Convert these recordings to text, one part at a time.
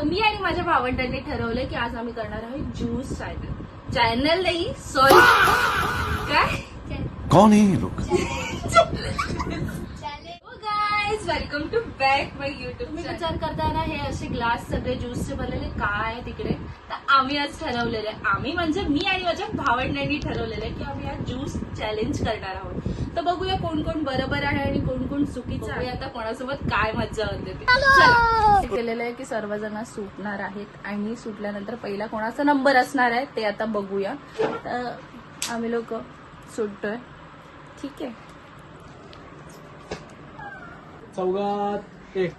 मी आणि माझ्या भावंडांनी ठरवलं की आज आम्ही करणार आहोत ज्यूस चॅनल नाही सॉरी काय कौन है ये लोग? Welcome to back my YouTube. तुम्ही विचार करताना हे असे ग्लास सगळे ज्यूसचे भरलेले काय आहे तिकडे, तर आम्ही आज ठरवलेलं आहे, आम्ही म्हणजे मी आणि माझ्या भावंडांनी ठरवलेलं आहे की आम्ही आज ज्यूस चॅलेंज करणार आहोत. तर बघूया कोण कोण बरोबर आहे आणि कोण कोण चुकीचं आहे. आता कोणासोबत काय मज्जा होते ते. चला केलेलं आहे की सर्वजण सुटणार आहेत आणि सुटल्यानंतर पहिला कोणाचा नंबर असणार आहे ते आता बघूया. तर आम्ही लोक सुटतोय. ठीक आहे. चौघात एक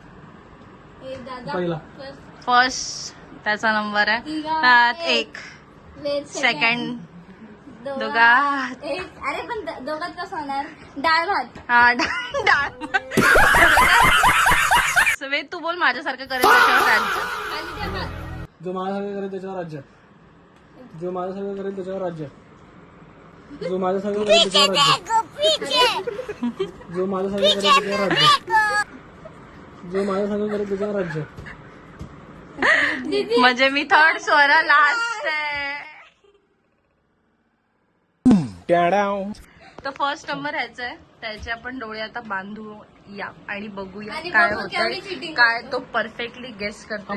पहिला फर्स्ट त्याचा नंबर आहे. त्यात एक सेकंड दोघात. अरे पण दोघात कसं होणार? डाळ भात. हा डाळ. वेद तू बोल माझ्यासारखं करेल त्याच्यावर राज्य. जो माझ्यासारखं करेल त्याच्यावर राज्य. जो माझ्यासारखं करेल त्याच्यावर राज्य. जो माझ्यासारखं करेल त्याच्यावर राज्य. जो माझ्यासारखं करेल त्याच्यावर राज्य. जो माझ्यासारखं करेल त्याच्यावर राज्य. म्हणजे मी थर्ड स्वर लास्ट आहे. तर फर्स्ट नंबर ह्याचा आहे. त्याचे आपण डोळे आता बांधू या आणि बघूया काय होतं, काय तो परफेक्टली गेस करतो.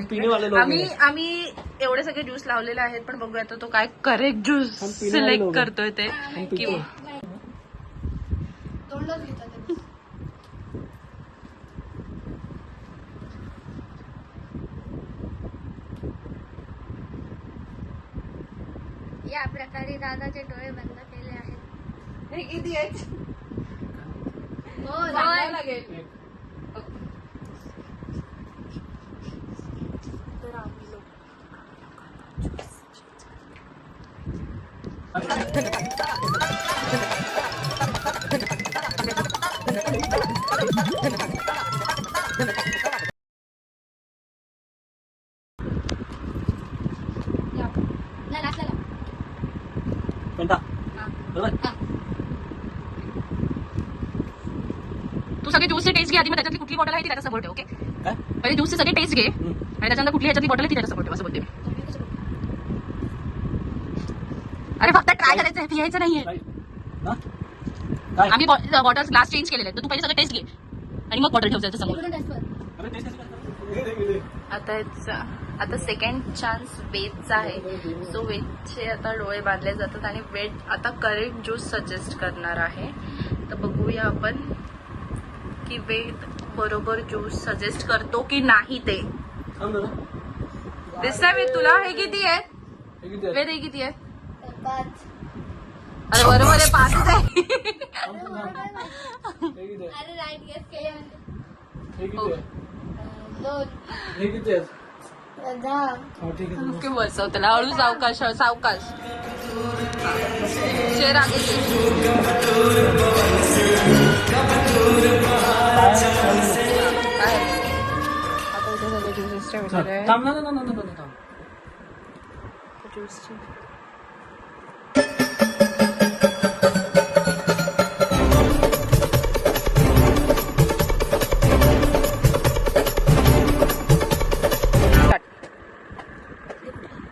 आम्ही एवढे सगळे ज्यूस लावलेले आहेत पण बघूया तो काय करेक्ट ज्यूस सिलेक्ट करतोय ते किंवा या प्रकारे दादाचे डोळे बंद केले आहेत. हे किती आहेत? लागेल. तर आम्ही लोक तू सगळे ज्यूसचे टेस्ट घे आधी, मग त्याच्यातली कुठली बॉटल आहे ती त्याच्या समोर ठेव. ओके पहिले ज्यूसचे सगळे टेस्ट घे आणि त्याच्यानंतर कुठली ह्याच्यातली बॉटल आहे ती त्याच्या समोर ठेव असं बोलते मी. अरे फक्त ट्राय करायचं आहे, पियायचं नाहीये. आम्ही बॉटल ग्लास चेंज केलेले आहेत, तर तू पहिले सगळं टेस्ट घे आणि मग बॉटल ठेव त्याच्या समोर. आता सेकंड चान्स वेदचा आहे. सो वेदचे आता डोळे बांधले जातात आणि वेद आता करेक्ट ज्यूस सजेस्ट करणार आहे. तर बघूया आपण की वेद बरोबर ज्यूस सजेस्ट करतो की नाही ते. दिसतंय वेद तुला? हे किती आहे वेद? हे किती आहे? 5. अरे बरोबर आहे, 5च आहे. अरे राईट गेस केले म्हणजे. 2. 10. ओके बसव त्याला हळू. सावकाश सावकाश. शेर आगे आता इथे सगळे ज्यूसेस ठेवलेले आहे. ज्यूसचे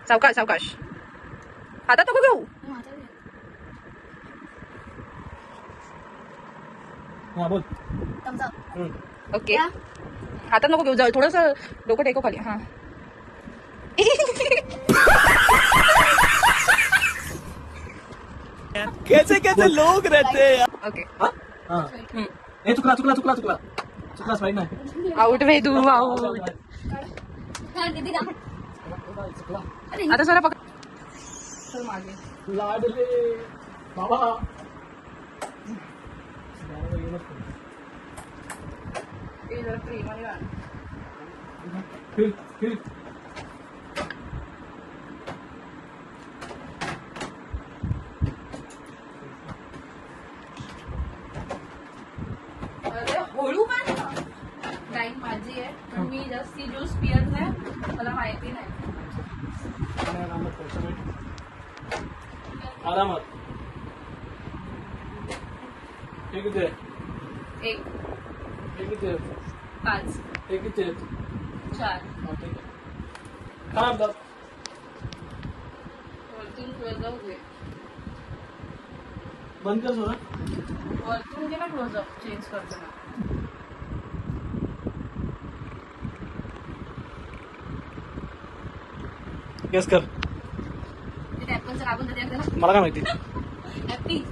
सावकाश सावकाश. हातात नको घेऊ. बोल. ओके हातात नको घेऊ. जाऊ थोडस डोकं टेको खाली. हा कैसे कैसे लोग रहते हैं. ओके चुकला चुकला चुकला चुकला चुकला स्पाइट नाही. Out Vedu out. आता जरा पकड. चल मागे. लाडले बाबा. जरा प्रेमाने गाणं. फिर अरे हळू पण. टाईम माझी आहे पण मी जास्ती ज्यूस पियत नाही, मला माहिती नाही. आरामात. हे किती आहे? 1 हे किती आहे? 5 हे किती आहे? 4. ठीक आहे. खराब दात. वरतून क्लोजअप घे. बंद कर सोडा. वरतून घे ना क्लोजअप चेंज करताना. गेस कर. ते ऍपलचं लागून जाते एकदा ना. मला काय माहिती. ऍपी.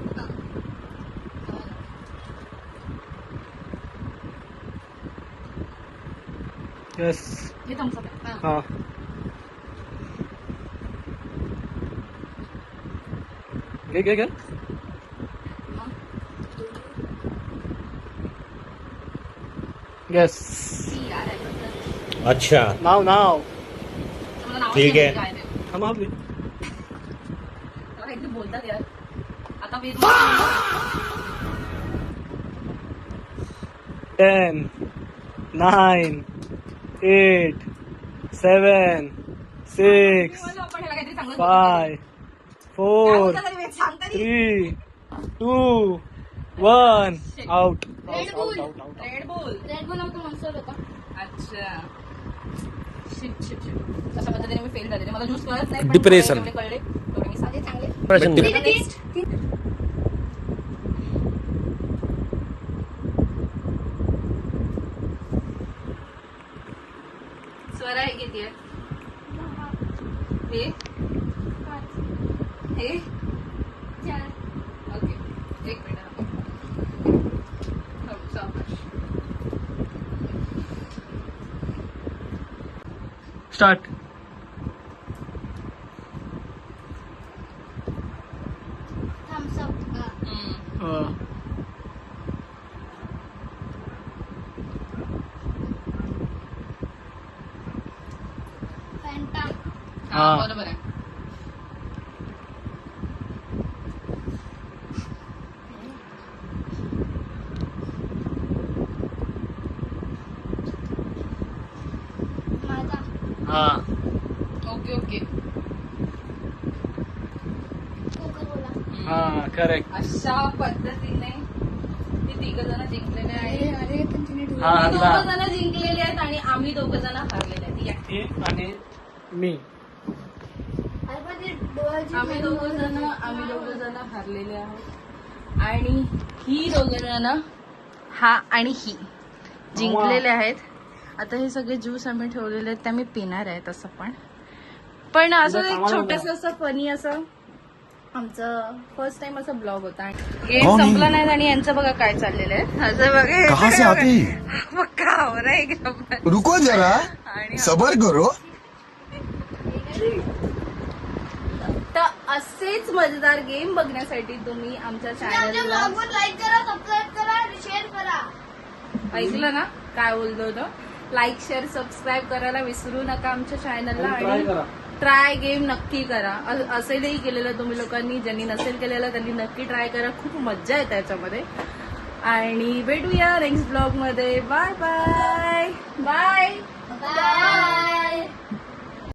येस. हे थम्सअप आहे. हा. हा. घे घे घे. मग येस. ती यार आहे. अच्छा नाव नाव. मला नाव ठीक आहे. काय ते. थांबा आपली. मला काहीतरी बोलतात यार. आता मी 10, 9, 8, 7, 6, आपण ह्याला काहीतरी चांगलं 5, 4, 3, 2, 1. Out. Red Bull. Red boule. Red boule नव्हतं मन्स्टर होता. अच्छा. Shit shit shit. अशा पद्धतीने मी फेल झाले. मला ज्यूस कळत नाही. पण Depression. जेवढे कळले तेवढे मी सांगते. चांगले. नेक्स्ट. स्वरा हे किती आहे? हे हे 4. ओके. एक मिनिट. सावकाश. स्टार्ट. Thumbs up. Fanta. हा हा. बरोबर आहे. माझा. हा. Okay okay. Coca-Cola. हा करेक्ट. अशा पद्धतीने ते तिघ जण जिंकलेले अरे आहेत. अरे continue to. हा. तुम्ही दोघं जण जिंकलेले आहेत आणि आम्ही दोघं जण हारलेले आहेत. या. हे आणि मी. अरे पण ते डोळ्याची आम्ही दोघं जण हारलेले आहोत आणि ही दोघं जण हा आणि ही जिंकलेले आहेत. आता हे सगळे ज्यूस आम्ही ठेवलेले आहेत ते आम्ही पिणार आहेत. असं पण असं एक छोटस असं फनी असं आमचं फर्स्ट टाइम असं ब्लॉग होता. गेम कोण? संपला नाही आणि यांचं बघा काय चाललेलं आहे. असं कहाँ से आते बघा पक्का आवरा एकदम. रुको जरा आणि सबर करो. तर असेच मजेदार गेम बघण्यासाठी तुम्ही आमच्या आमच्या चॅनलला ब्लॉगवर लाईक करा, सबस्क्राईब करा आणि शेअर करा. ऐकलं ना काय बोलतो होतं. लाईक शेअर सबस्क्राईब करायला विसरू नका आमच्या चॅनलला. ट्राय आणि करा. ट्राय गेम नक्की करा. असेलही केलेलं तुम्ही लोकांनी. ज्यांनी नसेल केलेलं त्यांनी नक्की ट्राय करा. खूप मज्जा येते त्याच्यामध्ये. आणि भेटूया नेक्स्ट ब्लॉग मध्ये. Bye bye bye. बाय.